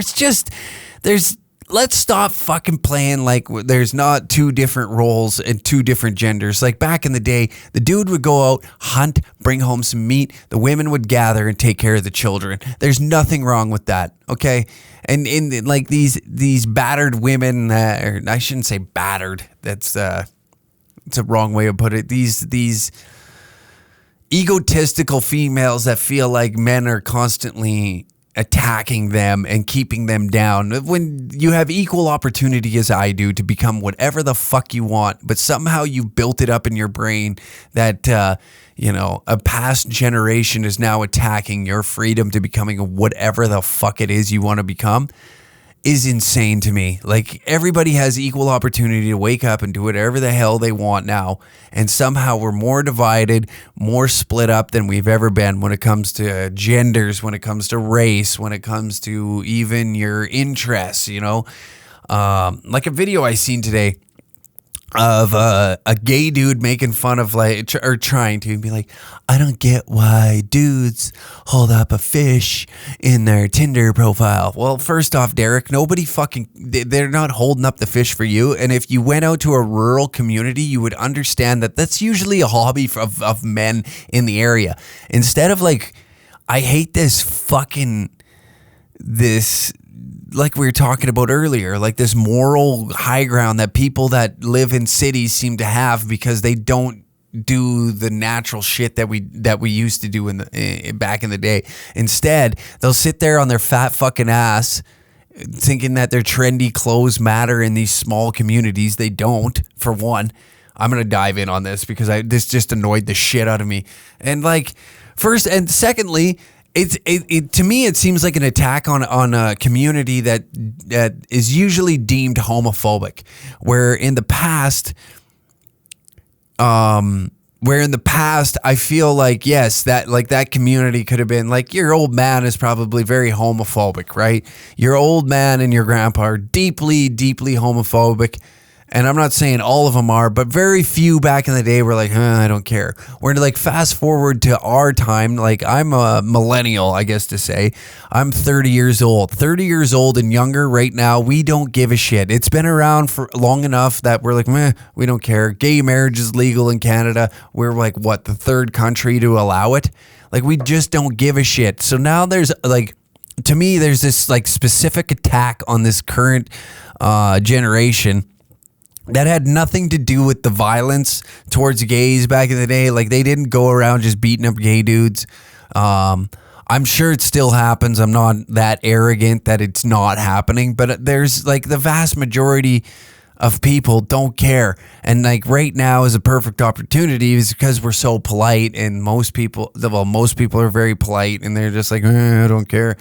let's stop fucking playing like there's not two different roles and two different genders. Like back in the day, the dude would go out, hunt, bring home some meat. The women would gather and take care of the children. There's nothing wrong with that. Okay. And in like these battered women, or I shouldn't say battered. It's a wrong way to put it. These egotistical females that feel like men are constantly attacking them and keeping them down. When you have equal opportunity as I do to become whatever the fuck you want, but somehow you built it up in your brain that, a past generation is now attacking your freedom to becoming whatever the fuck it is you want to become, is insane to me. Like, everybody has equal opportunity to wake up and do whatever the hell they want now. And somehow we're more divided, more split up than we've ever been when it comes to genders, when it comes to race, when it comes to even your interests, like a video I seen today of a gay dude making fun of or trying to be like, I don't get why dudes hold up a fish in their Tinder profile. Well, first off, Derek, they're not holding up the fish for you. And if you went out to a rural community, you would understand that that's usually a hobby of men in the area. Instead of like, I hate this like we were talking about earlier, like this moral high ground that people that live in cities seem to have because they don't do the natural shit that we used to do back in the day. Instead, they'll sit there on their fat fucking ass thinking that their trendy clothes matter in these small communities. They don't, for one. I'm going to dive in on this because this just annoyed the shit out of me. And like, first and secondly, it to me, it seems like an attack on a community that is usually deemed homophobic, where in the past, I feel like, yes, that community could have been like, your old man is probably very homophobic, right? Your old man and your grandpa are deeply, deeply homophobic. And I'm not saying all of them are, but very few back in the day were like, I don't care. We're like, fast forward to our time. Like, I'm a millennial, I guess to say. I'm 30 years old. 30 years old and younger right now, we don't give a shit. It's been around for long enough that we're like, we don't care. Gay marriage is legal in Canada. We're like, what, the third country to allow it? Like, we just don't give a shit. So now there's like, to me, there's this like specific attack on this current generation that had nothing to do with the violence towards gays back in the day. Like, they didn't go around just beating up gay dudes. I'm sure it still happens. I'm not that arrogant that it's not happening, but there's like the vast majority of people don't care. And like right now is a perfect opportunity is because we're so polite, and most people are very polite, and they're just like, I don't care.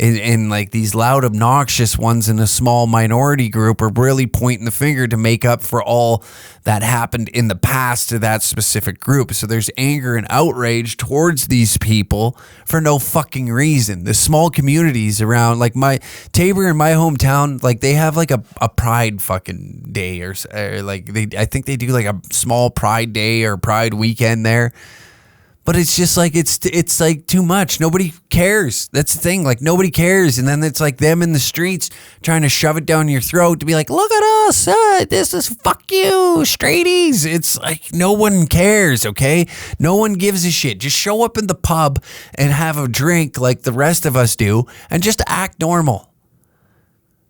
And like these loud, obnoxious ones in a small minority group are really pointing the finger to make up for all that happened in the past to that specific group. So there's anger and outrage towards these people for no fucking reason. The small communities around, like my Tabor in my hometown, like they have like a pride fucking day or like I think they do like a small pride day or pride weekend there. But it's just like, it's like too much. Nobody cares. That's the thing. Like, nobody cares. And then it's like them in the streets trying to shove it down your throat to be like, look at us. This is fuck you, straighties. It's like, no one cares, okay? No one gives a shit. Just show up in the pub and have a drink like the rest of us do and just act normal.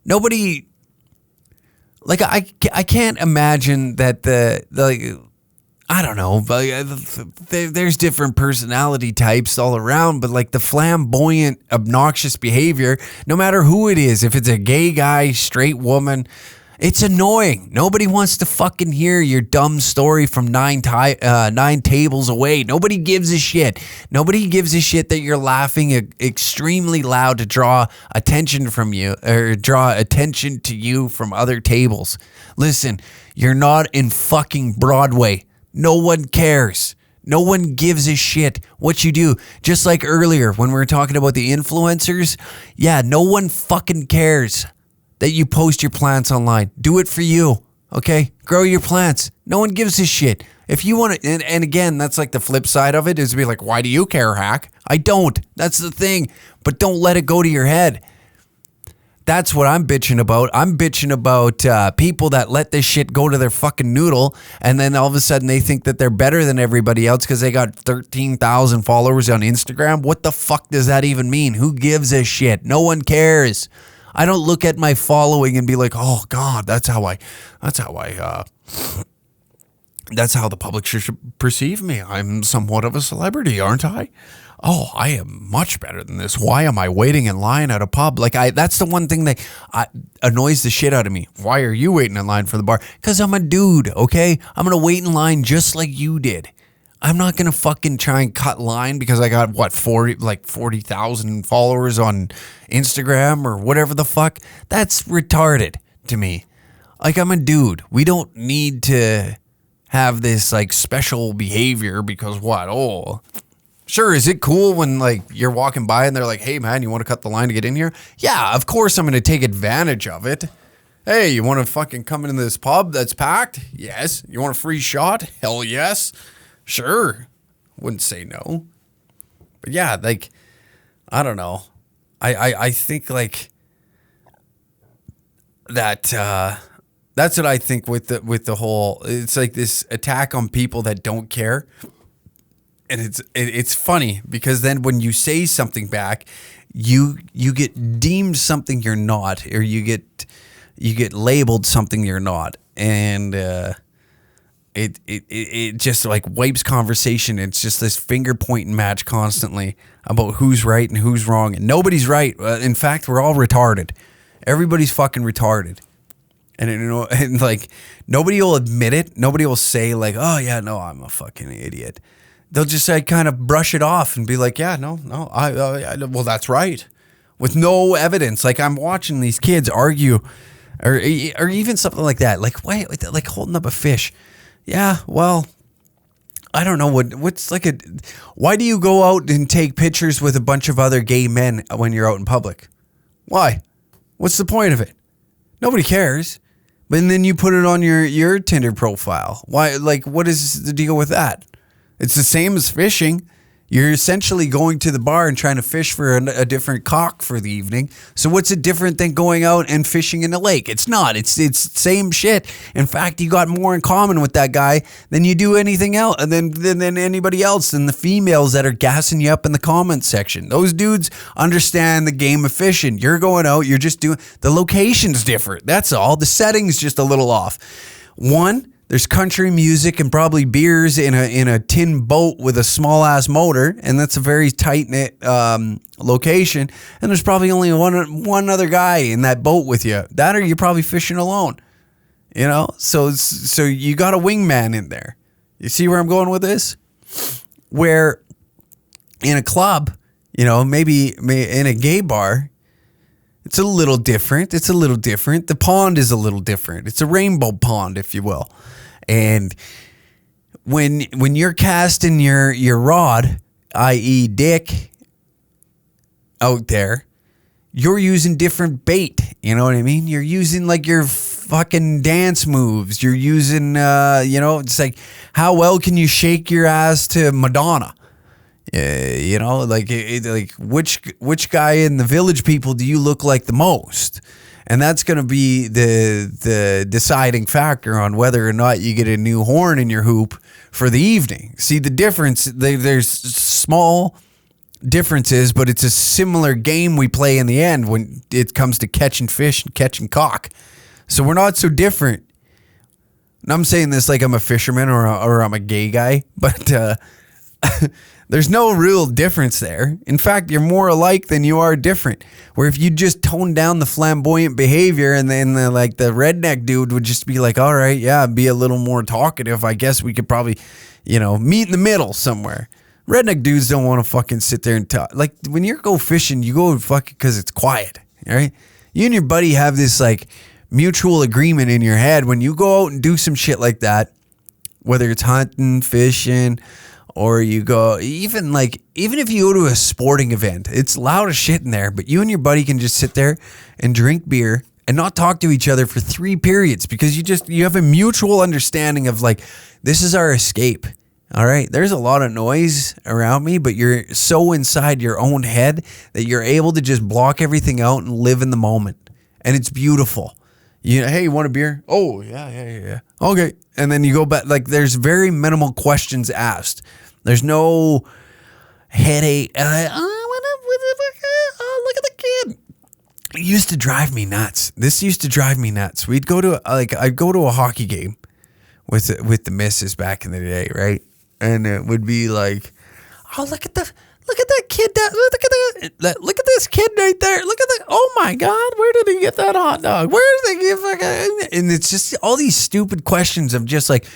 Nobody, like, I can't imagine that I don't know, but there's different personality types all around, but like the flamboyant, obnoxious behavior, no matter who it is, if it's a gay guy, straight woman, it's annoying. Nobody wants to fucking hear your dumb story from nine tables away. Nobody gives a shit. Nobody gives a shit that you're laughing extremely loud to draw attention from you, or draw attention to you from other tables. Listen, you're not in fucking Broadway. No one cares. No one gives a shit what you do. Just like earlier when we were talking about the influencers. Yeah, no one fucking cares that you post your plants online. Do it for you, okay? Grow your plants. No one gives a shit. If you want to, and again, that's like the flip side of it, is to be like, why do you care, Hack? I don't. That's the thing. But don't let it go to your head. That's what I'm bitching about. I'm bitching about people that let this shit go to their fucking noodle, and then all of a sudden they think that they're better than everybody else because they got 13,000 followers on Instagram. What the fuck does that even mean? Who gives a shit? No one cares. I don't look at my following and be like, oh God, that's how the public should perceive me. I'm somewhat of a celebrity, aren't I? Oh, I am much better than this. Why am I waiting in line at a pub? Like, that's the one thing that annoys the shit out of me. Why are you waiting in line for the bar? Because I'm a dude, okay? I'm going to wait in line just like you did. I'm not going to fucking try and cut line because I got, 40,000 followers on Instagram or whatever the fuck. That's retarded to me. Like, I'm a dude. We don't need to have this, like, special behavior because what? Oh, sure, is it cool when, like, you're walking by and they're like, hey, man, you want to cut the line to get in here? Yeah, of course I'm going to take advantage of it. Hey, you want to fucking come into this pub that's packed? Yes. You want a free shot? Hell yes. Sure. Wouldn't say no. But yeah, like, I don't know. I think, like, that, that's what I think with the whole, it's like this attack on people that don't care. And it's funny because then when you say something back, you get deemed something you're not, or you get labeled something you're not, and it just like wipes conversation. It's just this finger pointing match constantly about who's right and who's wrong, and nobody's right. In fact, we're all retarded. Everybody's fucking retarded, and and like nobody will admit it. Nobody will say like, "Oh yeah, no, I'm a fucking idiot." They'll just like kind of brush it off and be like, "Yeah, no, well, that's right," with no evidence. Like I'm watching these kids argue, or even something like that. Like wait, like holding up a fish. Yeah, well, I don't know what's like a. Why do you go out and take pictures with a bunch of other gay men when you're out in public? Why? What's the point of it? Nobody cares. But then you put it on your Tinder profile. Why? Like, what is the deal with that? It's the same as fishing. You're essentially going to the bar and trying to fish for a different cock for the evening. So what's it different than going out and fishing in a lake? It's not. It's same shit. In fact, you got more in common with that guy than you do anything else, than anybody else, than the females that are gassing you up in the comments section. Those dudes understand the game of fishing. You're going out. You're just doing. The location's different. That's all. The setting's just a little off. One. There's country music and probably beers in a tin boat with a small ass motor, and that's a very tight knit location. And there's probably only one other guy in that boat with you. That, or you're probably fishing alone. You know, so you got a wingman in there. You see where I'm going with this? Where in a club, you know, maybe in a gay bar. It's a little different. The pond is a little different. It's a rainbow pond, if you will. And when you're casting your rod, i.e. dick, out there, you're using different bait. You know what I mean? You're using like your fucking dance moves. You're using, it's like, how well can you shake your ass to Madonna? Like which guy in the Village People do you look like the most? And that's going to be the deciding factor on whether or not you get a new horn in your hoop for the evening. See the difference? There's small differences, but it's a similar game we play in the end when it comes to catching fish and catching cock. So we're not so different. And I'm saying this like I'm a fisherman or I'm a gay guy, but there's no real difference there. In fact, you're more alike than you are different. Where if you just tone down the flamboyant behavior and then the redneck dude would just be like, all right, yeah, be a little more talkative. I guess we could probably, meet in the middle somewhere. Redneck dudes don't want to fucking sit there and talk. Like when you go fishing, you go fucking because it's quiet, all right? You and your buddy have this like mutual agreement in your head when you go out and do some shit like that, whether it's hunting, fishing, or you go, even if you go to a sporting event, it's loud as shit in there, but you and your buddy can just sit there and drink beer and not talk to each other for 3 periods because you have a mutual understanding of like, this is our escape. All right. There's a lot of noise around me, but you're so inside your own head that you're able to just block everything out and live in the moment. And it's beautiful. Hey, you want a beer? Oh, yeah. Okay. And then you go back. Like, there's very minimal questions asked. There's no headache. Look at the kid. It used to drive me nuts. This used to drive me nuts. We'd go to, I'd go to a hockey game with the missus back in the day, right? And it would be like, oh, look at that kid. Look at this kid right there. Look at that. Oh my God. Where did he get that hot dog? Where did they get and it's just all these stupid questions of just like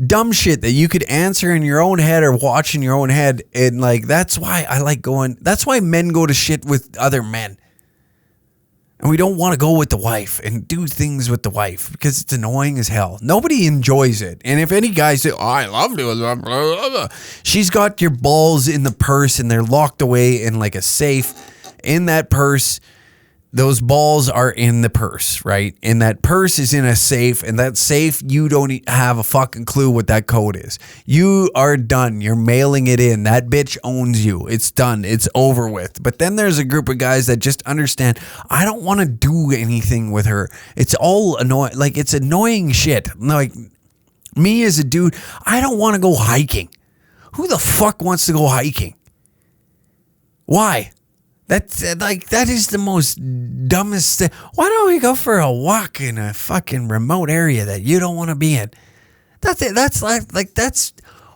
dumb shit that you could answer in your own head or watch in your own head. And like, that's why that's why men go to shit with other men. And we don't want to go with the wife and do things with the wife because it's annoying as hell. Nobody enjoys it. And if any guy say, oh, I love doing that, she's got your balls in the purse and they're locked away in like a safe. In that purse, those balls are in the purse, right? And that purse is in a safe. And that safe, you don't have a fucking clue what that code is. You are done. You're mailing it in. That bitch owns you. It's done. It's over with. But then there's a group of guys that just understand, I don't want to do anything with her. It's all annoying. Like, it's annoying shit. Like, me as a dude, I don't want to go hiking. Who the fuck wants to go hiking? Why? That is the most dumbest thing. Why don't we go for a walk in a fucking remote area that you don't want to be in? That's it. That's that's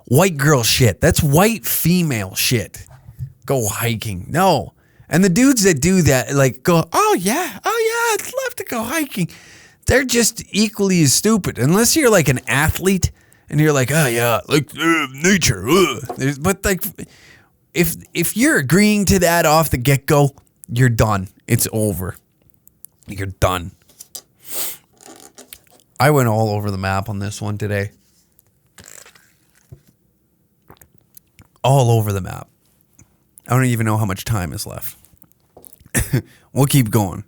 white girl shit. That's white female shit. Go hiking. No. And the dudes that do that, like, go, oh yeah, I'd love to go hiking. They're just equally as stupid. Unless you're like an athlete and you're like, oh yeah, like nature. But like, if you're agreeing to that off the get-go, you're done. It's over. You're done. I went all over the map on this one today. All over the map. I don't even know how much time is left. We'll keep going.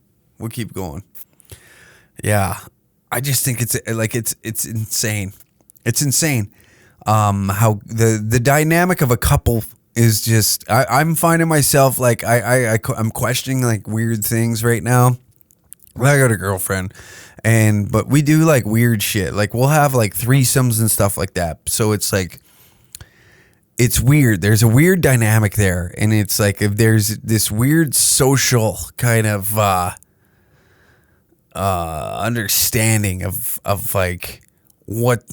Yeah. I just think it's insane. It's insane. How the dynamic of a couple is just, I'm finding myself like I'm questioning like weird things right now. I got a girlfriend, but we do like weird shit. Like we'll have like threesomes and stuff like that. So it's like, it's weird. There's a weird dynamic there, and it's like if there's this weird social kind of understanding of like what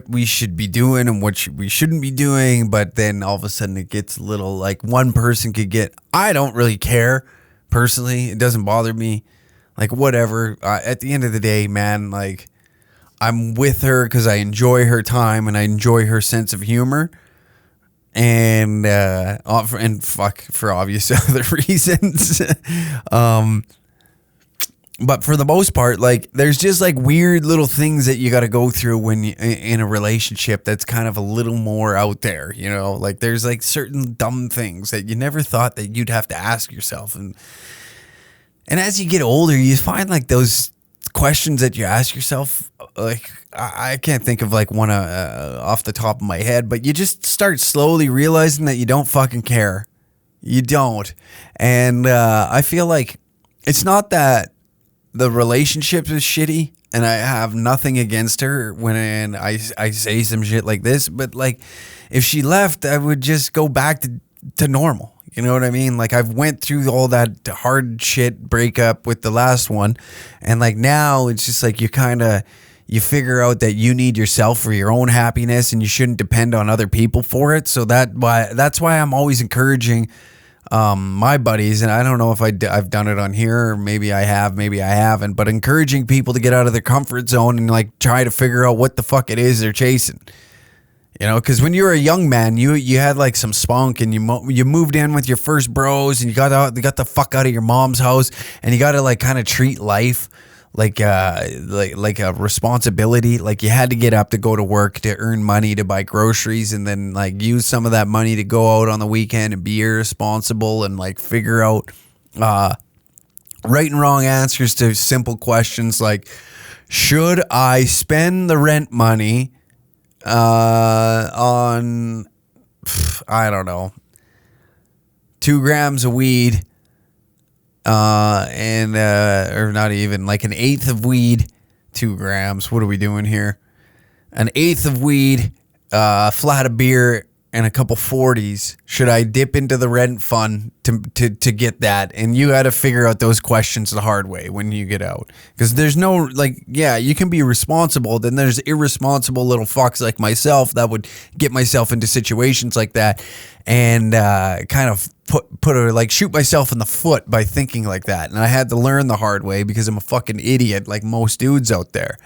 we should be doing and what we shouldn't be doing, but then all of a sudden it gets a little like one person could get, I don't really care personally, it doesn't bother me, like whatever. At the end of the day, man, like I'm with her because I enjoy her time and I enjoy her sense of humor. And fuck, for obvious other reasons. But for the most part, like there's just like weird little things that you got to go through when you in a relationship that's kind of a little more out there, you know, like there's like certain dumb things that you never thought that you'd have to ask yourself. And as you get older, you find like those questions that you ask yourself, like I can't think of like one off the top of my head, but you just start slowly realizing that you don't fucking care. You don't. And I feel like it's not that the relationship is shitty and I have nothing against her when I say some shit like this, but like if she left, I would just go back to normal. You know what I mean? Like I've went through all that hard shit breakup with the last one. And like now it's just like you figure out that you need yourself for your own happiness and you shouldn't depend on other people for it. So that's why I'm always encouraging my buddies. And I don't know if I've done it on here, or maybe I have, maybe I haven't, but encouraging people to get out of their comfort zone and like try to figure out what the fuck it is they're chasing. You know, because when you were a young man, you had like some spunk, and you moved in with your first bros, and you got the fuck out of your mom's house, and you got to like kind of treat life like a responsibility. Like you had to get up to go to work to earn money to buy groceries, and then like use some of that money to go out on the weekend and be irresponsible and like figure out right and wrong answers to simple questions like, should I spend the rent money on, I don't know, 2 grams of weed, or not even, like an eighth of weed, 2 grams. What are we doing here? An eighth of weed, flat of beer, and a couple 40s. Should I dip into the rent fund to get that? And you got to figure out those questions the hard way when you get out. Because there's no, like, yeah, you can be responsible. Then there's irresponsible little fucks like myself that would get myself into situations like that and kind of shoot myself in the foot by thinking like that. And I had to learn the hard way because I'm a fucking idiot like most dudes out there.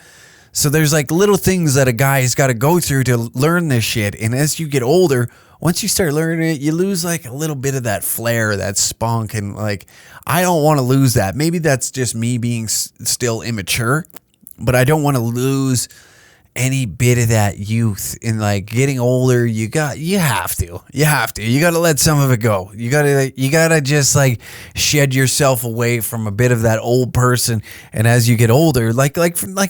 So there's like little things that a guy's got to go through to learn this shit. And as you get older, once you start learning it, you lose like a little bit of that flair, that spunk. And like, I don't want to lose that. Maybe that's just me being still immature, but I don't want to lose any bit of that youth. In like getting older, you have to let some of it go. You gotta just like shed yourself away from a bit of that old person. And as you get older, like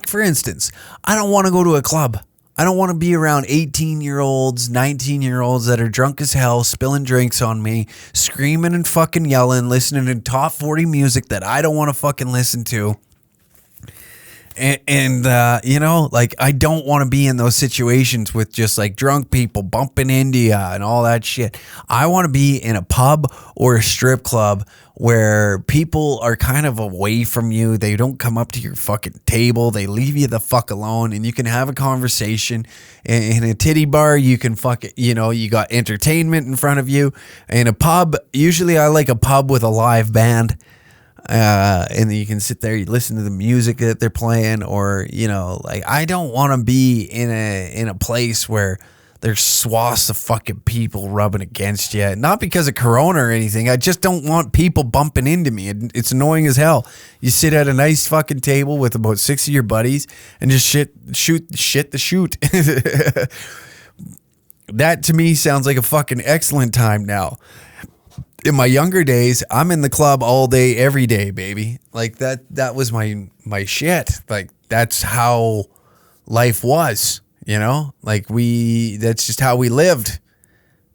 for instance, I don't want to go to a club. I don't want to be around 18-year-olds, 19-year-olds that are drunk as hell, spilling drinks on me, screaming and fucking yelling, listening to top 40 music that I don't want to fucking listen to. And you know, like, I don't want to be in those situations with just like drunk people bumping into ya and all that shit. I want to be in a pub or a strip club where people are kind of away from you. They don't come up to your fucking table. They leave you the fuck alone, and you can have a conversation. In a titty bar, you can you know, you got entertainment in front of you. In a pub, usually I like a pub with a live band. And you can sit there, you listen to the music that they're playing, or, you know, like, I don't want to be in a place where there's swaths of fucking people rubbing against you. Not because of Corona or anything. I just don't want people bumping into me. It's annoying as hell. You sit at a nice fucking table with about 6 of your buddies and just shoot the shoot. That to me sounds like a fucking excellent time now. In my younger days, I'm in the club all day, every day, baby. Like, that was my shit. Like, that's how life was, you know? Like, that's just how we lived.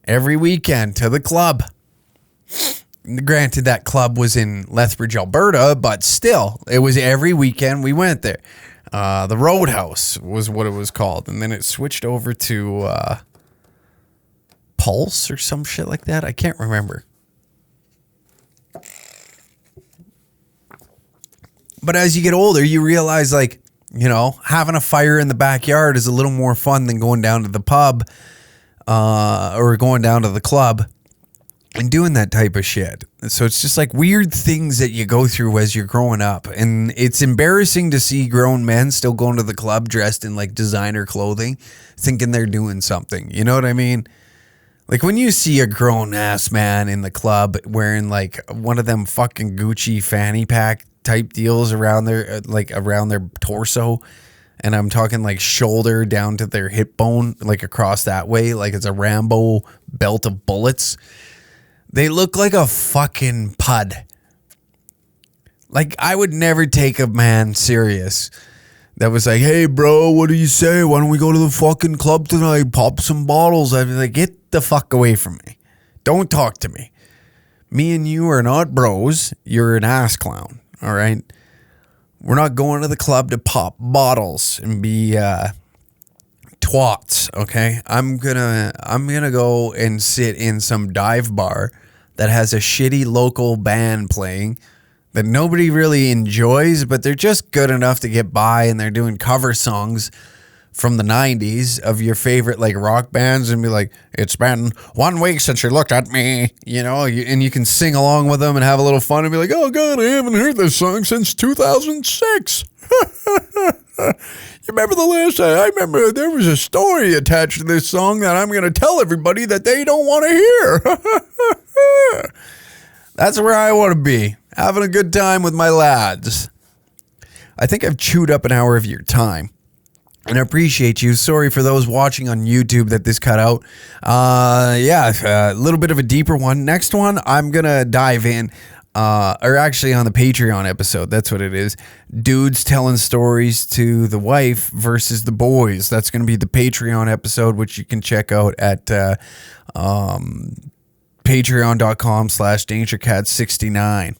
Every weekend to the club. Granted, that club was in Lethbridge, Alberta, but still, it was every weekend we went there. The Roadhouse was what it was called. And then it switched over to Pulse or some shit like that. I can't remember. But as you get older, you realize, like, you know, having a fire in the backyard is a little more fun than going down to the pub or going down to the club and doing that type of shit. So it's just like weird things that you go through as you're growing up. And it's embarrassing to see grown men still going to the club dressed in like designer clothing, thinking they're doing something. You know what I mean? Like, when you see a grown-ass man in the club wearing, like, one of them fucking Gucci fanny pack type deals around their torso, and I'm talking, like, shoulder down to their hip bone, like, across that way, like it's a Rambo belt of bullets, they look like a fucking pud. Like, I would never take a man serious that was like, hey, bro, what do you say? Why don't we go to the fucking club tonight? Pop some bottles. I'd be like, get the fuck away from me. Don't talk to me. Me and you are not bros. You're an ass clown, all right? We're not going to the club to pop bottles and be twats, okay? I'm gonna go and sit in some dive bar that has a shitty local band playing that nobody really enjoys, but they're just good enough to get by, and they're doing cover songs from the 90s of your favorite, like, rock bands, and be like, it's been 1 week since you looked at me, you know, and you can sing along with them and have a little fun and be like, oh, God, I haven't heard this song since 2006. You remember the last time? I remember there was a story attached to this song that I'm going to tell everybody that they don't want to hear. That's where I want to be. Having a good time with my lads. I think I've chewed up an hour of your time. And I appreciate you. Sorry for those watching on YouTube that this cut out. A little bit of a deeper one. Next one, I'm going to dive in. Or actually on the Patreon episode. That's what it is. Dudes telling stories to the wife versus the boys. That's going to be the Patreon episode, which you can check out at patreon.com/dangercat69.